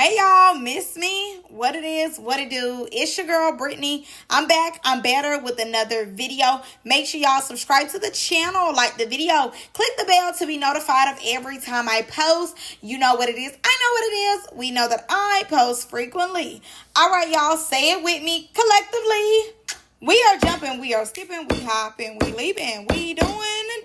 Hey y'all, miss me? What it is, what it do? It's your girl Brittany. I'm back. I'm better with another video. Make sure y'all subscribe to the channel, like the video, click the bell to be notified of every time I post. You know what it is. I know what it is. We know that I post frequently. All right, y'all, say it with me collectively. We are jumping, we are skipping, we hopping, we leaping, we doing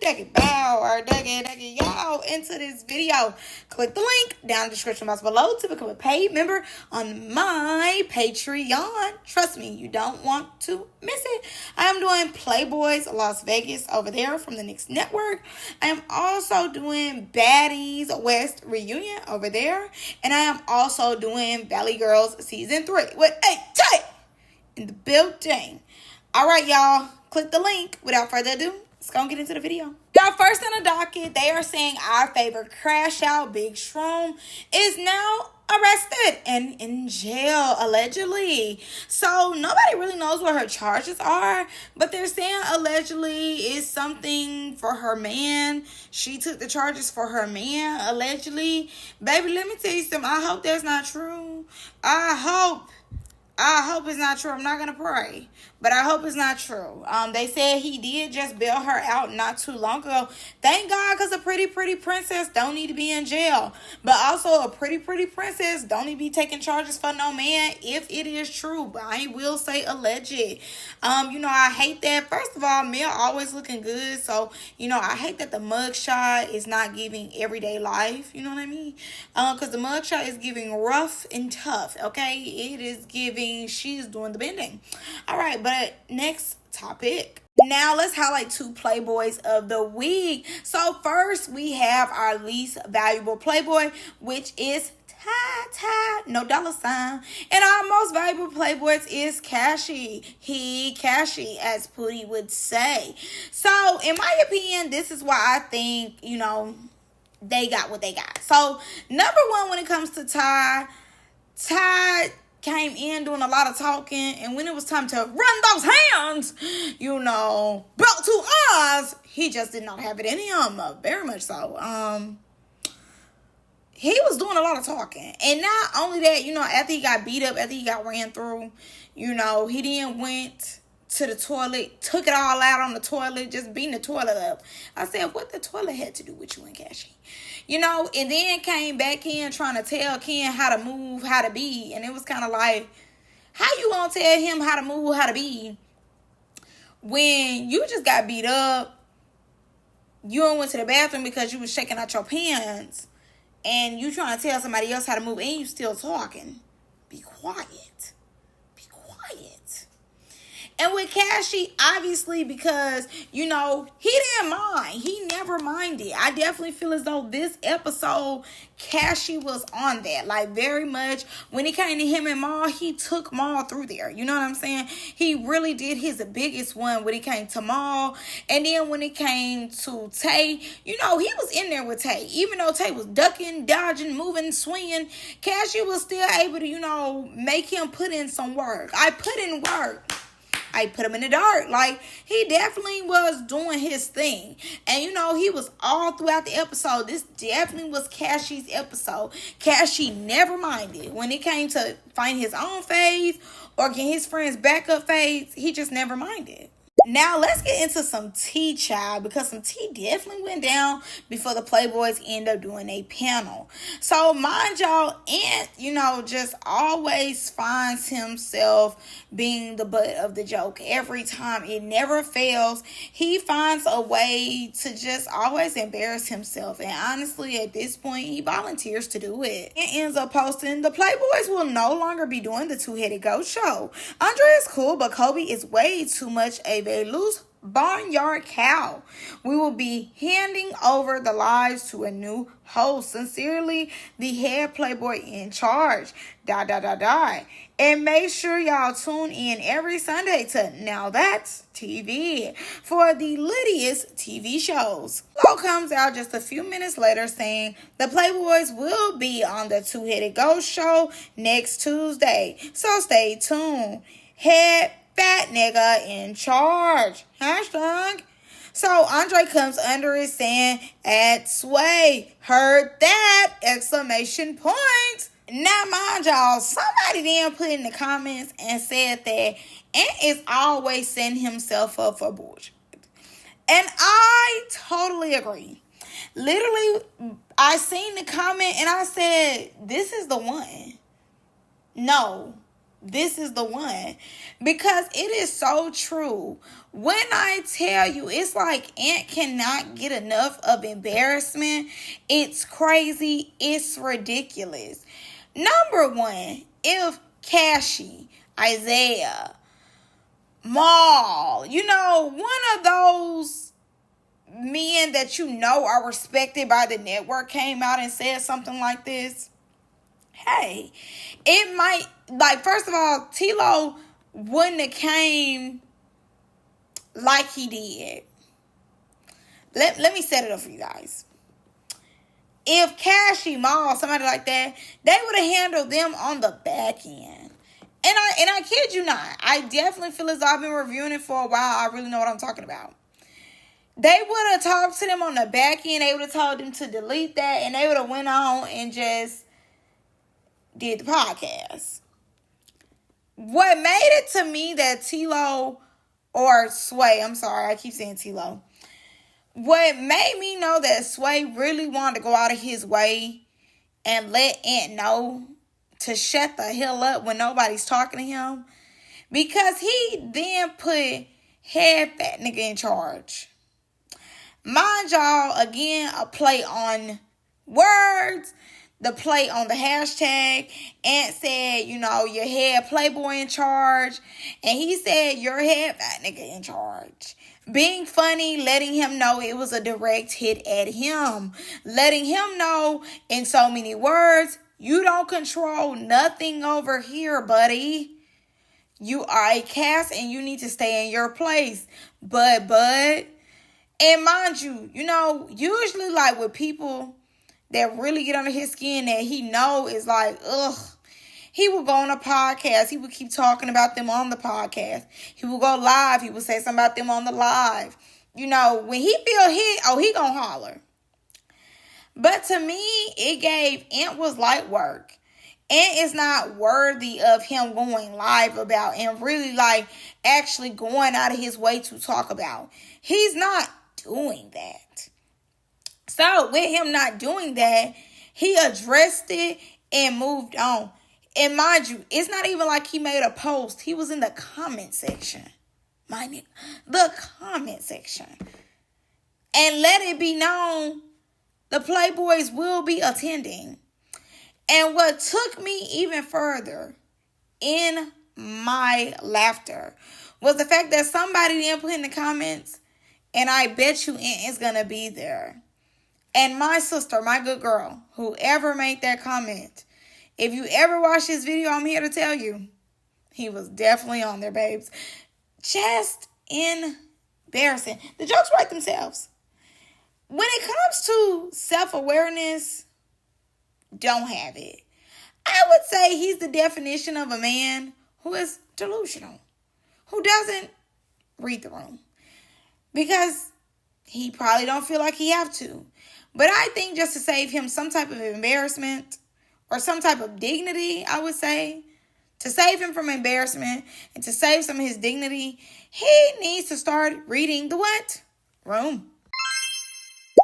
ducky bow or ducky y'all into this video. Click the link down in the description box below to become a paid member on my Patreon. Trust me, you don't want to miss it. I am doing Playboys Las Vegas over there from the Knicks Network. I am also doing Baddies West Reunion over there. And I am also doing Valley Girls Season 3 with Taye in the building. All right, y'all, click the link. Without further ado, let's go and get into the video. Y'all, first in the docket, they are saying our favorite crash out, Big Shroom, is now arrested and in jail, allegedly. So nobody really knows what her charges are, but they're saying allegedly is something for her man. She took the charges for her man, allegedly. Baby, let me tell you something. I hope that's not true. I hope it's not true. I'm not going to pray, but I hope it's not true. They said he did just bail her out not too long ago. Thank God, because a pretty princess don't need to be in jail. But also a pretty princess don't need to be taking charges for no man if it is true. But I will say alleged. I hate that. First of all, men always looking good. So, I hate that the mugshot is not giving everyday life. You know what I mean? Because the mugshot is giving rough and tough, okay? It is giving she's doing the bending. All right, but next topic. Now let's highlight two Playboys of the week. So first we have our least valuable Playboy, which is Taye, no dollar sign. And our most valuable Playboys is Cashy. Cashy, as Pootie would say. So in my opinion, this is why I think, they got what they got. So number one, when it comes to Taye came in doing a lot of talking, and when it was time to run those hands, belt to us, he just did not have it in him, very much so. He was doing a lot of talking, and not only that, after he got beat up, after he got ran through, he then went to the toilet, took it all out on the toilet, just beating the toilet up. I said, what the toilet had to do with you and Cashy? And then came back in trying to tell Ken how to move, how to be. And it was kind of like, how you gonna tell him how to move, how to be when you just got beat up, you went to the bathroom because you was shaking out your pants, and you trying to tell somebody else how to move, and you still talking? Be quiet. Be quiet. And with Cashy, obviously, because, he didn't mind. He never minded. I definitely feel as though this episode, Cashy was on that. Like, very much. When it came to him and Maul, he took Maul through there. You know what I'm saying? He really did his biggest one when it came to Maul. And then when it came to Taye, he was in there with Taye. Even though Taye was ducking, dodging, moving, swinging, Cashy was still able to, make him put in some work. I put in work. I put him in the dark. Like, he definitely was doing his thing. And, he was all throughout the episode. This definitely was Cashy's episode. Cashy never minded. When it came to find his own phase or get his friends backup phase, he just never minded. Now, let's get into some tea, child, because some tea definitely went down before the Playboys end up doing a panel. So, mind y'all, Ant, just always finds himself being the butt of the joke every time. It never fails. He finds a way to just always embarrass himself. And honestly, at this point, he volunteers to do it. And ends up posting, the Playboys will no longer be doing the two-headed ghost show. Andre is cool, but Kobe is way too much a loose barnyard cow. We will be handing over the lives to a new host. Sincerely, the head Playboy in charge. ... And make sure y'all tune in every Sunday to Now That's TV for the littiest TV shows. Flo comes out just a few minutes later saying the Playboys will be on the Two-Headed Ghost show next Tuesday. So stay tuned. Head fat nigga in charge. Hashtag. So Andre comes under it saying, at Sway, heard that! Exclamation point. Now, mind y'all, somebody then put in the comments and said that Ant is always setting himself up for bullshit. And I totally agree. Literally, I seen the comment and I said, this is the one. No, this is the one. Because it is so true. When I tell you, it's like Ant cannot get enough of embarrassment. It's crazy. It's ridiculous. Number one, if Cashy, Isaiah, Maul, one of those men that are respected by the network came out and said something like this, hey, it might, first of all, T-Lo wouldn't have came like he did. Let me set it up for you guys. If Cashy, Maul, somebody like that, they would have handled them on the back end. And I kid you not, I definitely feel as though I've been reviewing it for a while. I really know what I'm talking about. They would have talked to them on the back end. They would have told them to delete that. And they would have went on and just did the podcast. What made it to me that T-Lo or Sway, I'm sorry, I keep saying T-Lo. What made me know that Sway really wanted to go out of his way and let Ant know to shut the hell up when nobody's talking to him, because he then put head fat nigga in charge. Mind y'all, again, a play on words, the play on the hashtag. Ant said, your head Playboy in charge. And he said, your head fat nigga in charge. Being funny, letting him know it was a direct hit at him. Letting him know in so many words, you don't control nothing over here, buddy. You are a cast and you need to stay in your place. But, and mind you, usually like with people that really get under his skin that he know is like, ugh. He would go on a podcast. He would keep talking about them on the podcast. He would go live. He would say something about them on the live. When he feel hit, he gonna holler. But to me, it gave Ant was light work. Ant is not worthy of him going live about and really actually going out of his way to talk about. He's not doing that. So with him not doing that, he addressed it and moved on. And mind you, it's not even like he made a post. He was in the comment section. Mind it, the comment section. And let it be known, the Playboys will be attending. And what took me even further in my laughter was the fact that somebody didn't put in the comments, and I bet you Ant is going to be there. And my sister, my good girl, whoever made that comment, if you ever watch this video, I'm here to tell you, he was definitely on there, babes. Just embarrassing. The jokes write themselves. When it comes to self-awareness, don't have it. I would say he's the definition of a man who is delusional, who doesn't read the room, because he probably don't feel like he have to. But I think just to save him some type of embarrassment or some type of dignity, I would say, to save him from embarrassment and to save some of his dignity, he needs to start reading the what? Room.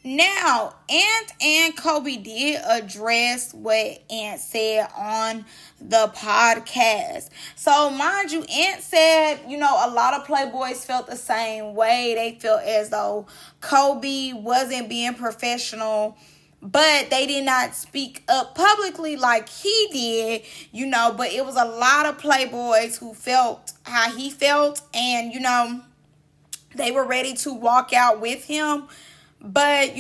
Now, Ant and Kobe did address what Ant said on the podcast. So, mind you, Ant said, a lot of Playboys felt the same way. They felt as though Kobe wasn't being professional, but they did not speak up publicly like he did, but it was a lot of Playboys who felt how he felt, and, they were ready to walk out with him. But,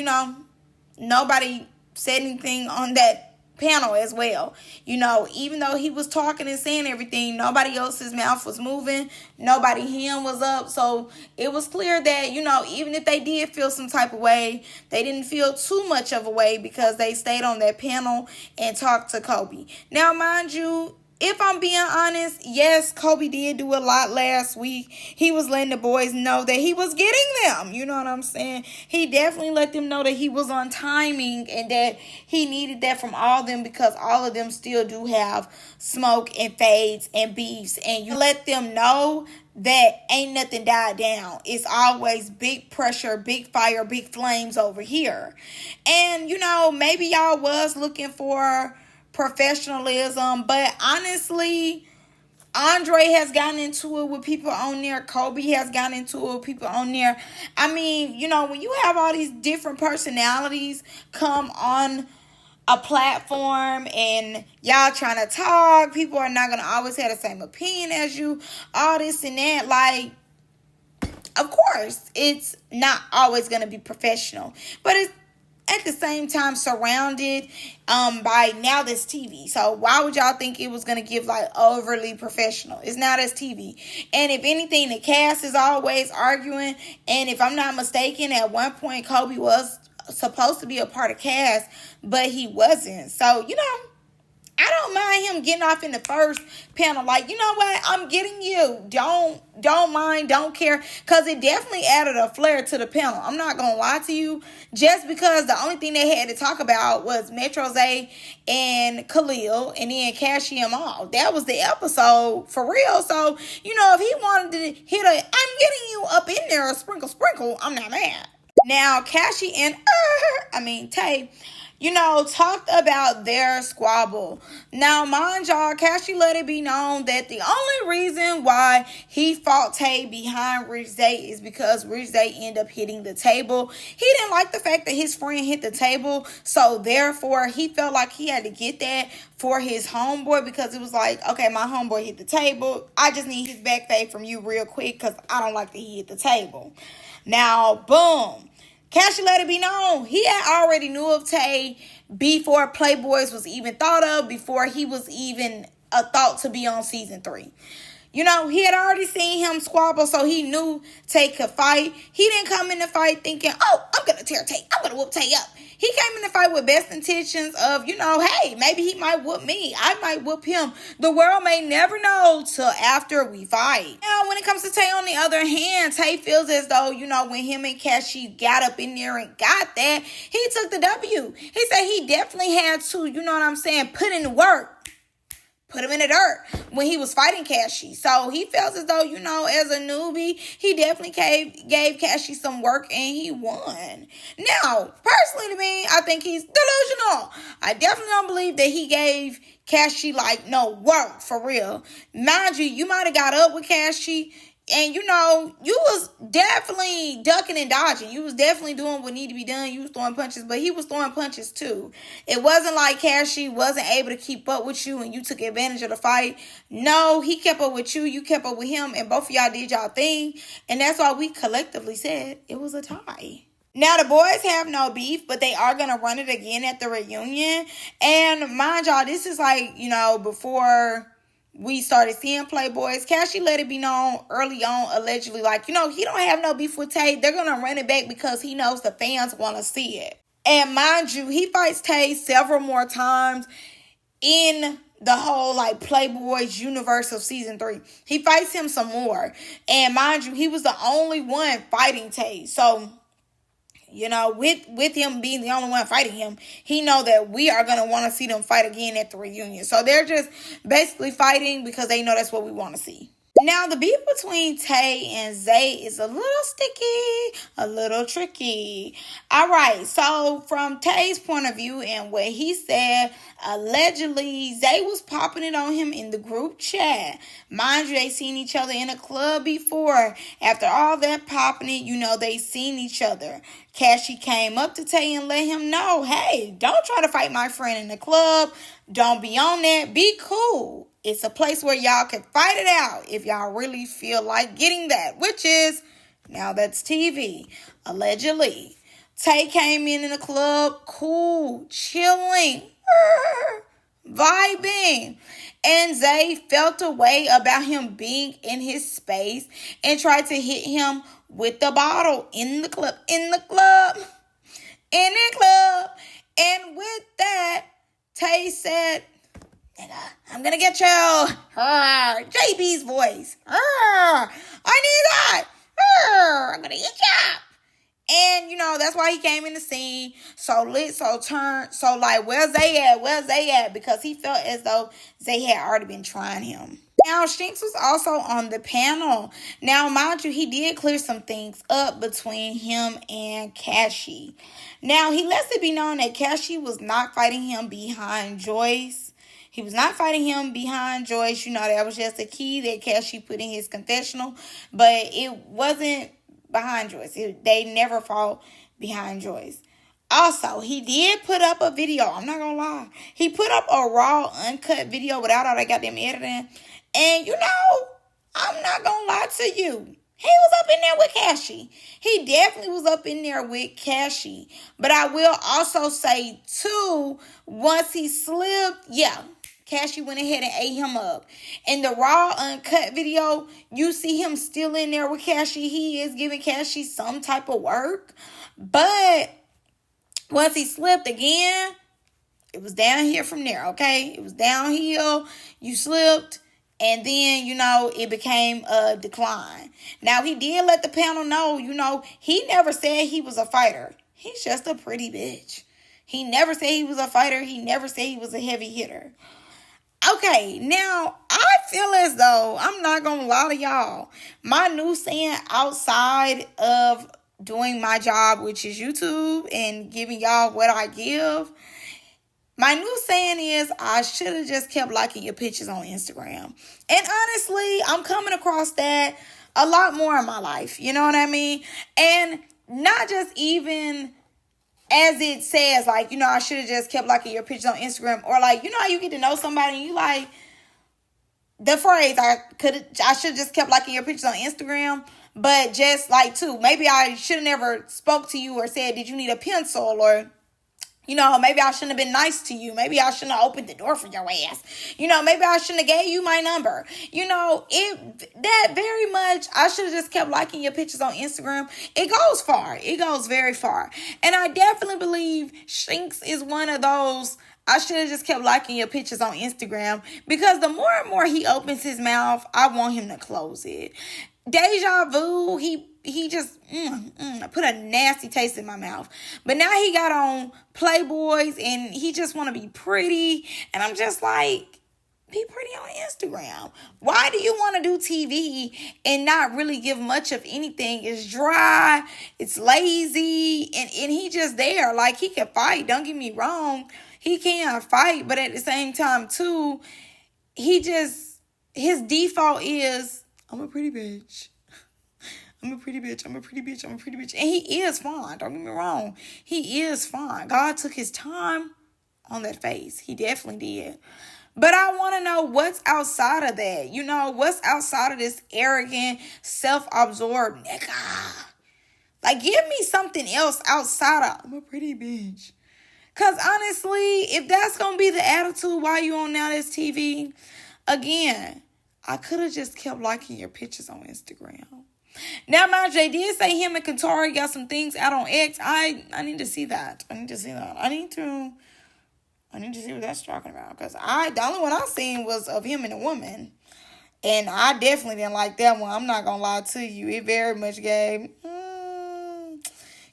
nobody said anything on that panel as well. Even though he was talking and saying everything, nobody else's mouth was moving. Nobody hand was up. So it was clear that, even if they did feel some type of way, they didn't feel too much of a way because they stayed on that panel and talked to Kobe. Now, mind you, if I'm being honest, yes, Kobe did do a lot last week. He was letting the boys know that he was getting them. You know what I'm saying? He definitely let them know that he was on timing and that he needed that from all of them, because all of them still do have smoke and fades and beefs. And you let them know that ain't nothing died down. It's always big pressure, big fire, big flames over here. And, maybe y'all was looking for professionalism, but honestly, Andre has gotten into it with people on there. Kobe has gotten into it with people on there. I mean, when you have all these different personalities come on a platform and y'all trying to talk, people are not going to always have the same opinion as you, all this and that. Like, of course, it's not always going to be professional, but it's at the same time surrounded by now this TV. So why would y'all think it was going to give like overly professional? It's now this TV. And if anything, the cast is always arguing. And if I'm not mistaken, at one point Kobe was supposed to be a part of cast, but he wasn't. So, I don't mind him getting off in the first panel. Like, you know what? I'm getting you. Don't mind, don't care. Because it definitely added a flair to the panel. I'm not going to lie to you. Just because the only thing they had to talk about was Metro Zay and Khalil and then Cashy and all. That was the episode for real. So, if he wanted to hit I'm getting you up in there, a sprinkle, I'm not mad. Now, Cashy and Taye, talked about their squabble. Now, mind y'all, Cashy let it be known that the only reason why he fought Taye behind Rich Zay is because Rich Zay ended up hitting the table. He didn't like the fact that his friend hit the table, so therefore he felt like he had to get that for his homeboy, because it was like, okay, my homeboy hit the table. I just need his back fade from you real quick because I don't like that he hit the table. Now, boom. Cashy let it be known he had already knew of Taye before Playboys was even thought of, before he was even a thought to be on season 3. He had already seen him squabble, so he knew Taye could fight. He didn't come in the fight thinking, oh, I'm going to tear Taye. I'm going to whoop Taye up. He came in the fight with best intentions of, hey, maybe he might whoop me. I might whoop him. The world may never know till after we fight. Now, when it comes to Taye, on the other hand, Taye feels as though, when him and Cashy got up in there and got that, he took the W. He said he definitely had to, put in the work. Put him in the dirt when he was fighting Cashy. So he feels as though, as a newbie, he definitely gave Cashy some work and he won. Now, personally to me, I think he's delusional. I definitely don't believe that he gave Cashy, no work for real. Mind you, you might have got up with Cashy and, you was definitely ducking and dodging. You was definitely doing what needed to be done. You was throwing punches, but he was throwing punches too. It wasn't like Cashy wasn't able to keep up with you and you took advantage of the fight. No, he kept up with you. You kept up with him, and both of y'all did y'all thing. And that's why we collectively said it was a tie. Now, the boys have no beef, but they are going to run it again at the reunion. And mind y'all, this is before we started seeing Playboys. Cashy let it be known early on, allegedly, he don't have no beef with Taye. They're going to run it back because he knows the fans want to see it. And mind you, he fights Taye several more times in the whole Playboys universe of season 3. He fights him some more. And mind you, he was the only one fighting Taye. So, with him being the only one fighting him, he know that we are going to want to see them fight again at the reunion. So they're just basically fighting because they know that's what we want to see. Now, the beef between Taye and Zay is a little sticky, a little tricky. All right, so from Taye's point of view and what he said, allegedly, Zay was popping it on him in the group chat. Mind you, they seen each other in a club before. After all that popping it, they seen each other. Cashy came up to Taye and let him know, hey, don't try to fight my friend in the club. Don't be on that. Be cool. It's a place where y'all can fight it out if y'all really feel like getting that, which is, now that's TV, allegedly. Taye came in the club, cool, chilling, vibing. And Zay felt a way about him being in his space and tried to hit him with the bottle in the club. And with that, Taye said, nigga, I'm gonna get you. JB's voice. I need that. I'm gonna get you. And, that's why he came in the scene so lit, so turned, so like, where's Zay at? Where's Zay at? Because he felt as though Zay had already been trying him. Now, Shinx was also on the panel. Now, mind you, he did clear some things up between him and Cashy. Now, he lets it be known that Cashy was not fighting him behind Joyce. He was not fighting him behind Joyce. That was just a key that Cashy put in his confessional. But it wasn't behind Joyce. They never fought behind Joyce. Also, he did put up a video. I'm not going to lie. He put up a raw, uncut video without all that goddamn editing. And, I'm not going to lie to you. He was up in there with Cashy. He definitely was up in there with Cashy. But I will also say, too, once he slipped, Cashy went ahead and ate him up. In the raw, uncut video, you see him still in there with Cashy. He is giving Cashy some type of work. But once he slipped again, it was down here from there, okay? It was downhill. You slipped. And then, it became a decline. Now, he did let the panel know, he never said he was a fighter. He's just a pretty bitch. He never said he was a fighter. He never said he was a heavy hitter. Okay, now, I feel as though, I'm not going to lie to y'all, my new saying outside of doing my job, which is YouTube, and giving y'all what I give, my new saying is I should have just kept liking your pictures on Instagram. And honestly, I'm coming across that a lot more in my life. You know what I mean? And not just even as it says, like, I should have just kept liking your pictures on Instagram. Or like, how you get to know somebody and you like, the phrase, I should have just kept liking your pictures on Instagram. But just like, too, maybe I should have never spoke to you or said, did you need a pencil? Or, maybe I shouldn't have been nice to you. Maybe I shouldn't have opened the door for your ass. Maybe I shouldn't have gave you my number. That very much, I should have just kept liking your pictures on Instagram. It goes far. It goes very far. And I definitely believe Shinx is one of those, I should have just kept liking your pictures on Instagram. Because the more and more he opens his mouth, I want him to close it. Deja vu, he just put a nasty taste in my mouth. But now he got on Playboys and he just want to be pretty. And I'm just like, be pretty on Instagram. Why do you want to do TV and not really give much of anything? It's dry, it's lazy, and he just there. Like, he can fight, don't get me wrong. He can fight, but at the same time, too, his default is, I'm a pretty bitch. I'm a pretty bitch. I'm a pretty bitch. I'm a pretty bitch. And he is fine. Don't get me wrong. He is fine. God took his time on that face. He definitely did. But I want to know what's outside of that. What's outside of this arrogant, self-absorbed nigga. Like, give me something else outside of, I'm a pretty bitch. Because honestly, if that's going to be the attitude while you on now this TV, again, I could have just kept liking your pictures on Instagram. Now, mind you, they did say him and Katari got some things out on X. I need to see that. I need to see what that's talking about. Because the only one I seen was of him and a woman. And I definitely didn't like that one. I'm not going to lie to you. It very much gave,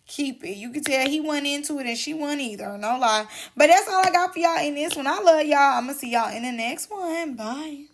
keep it. You can tell he wasn't into it and she wasn't either. No lie. But that's all I got for y'all in this one. I love y'all. I'm going to see y'all in the next one. Bye.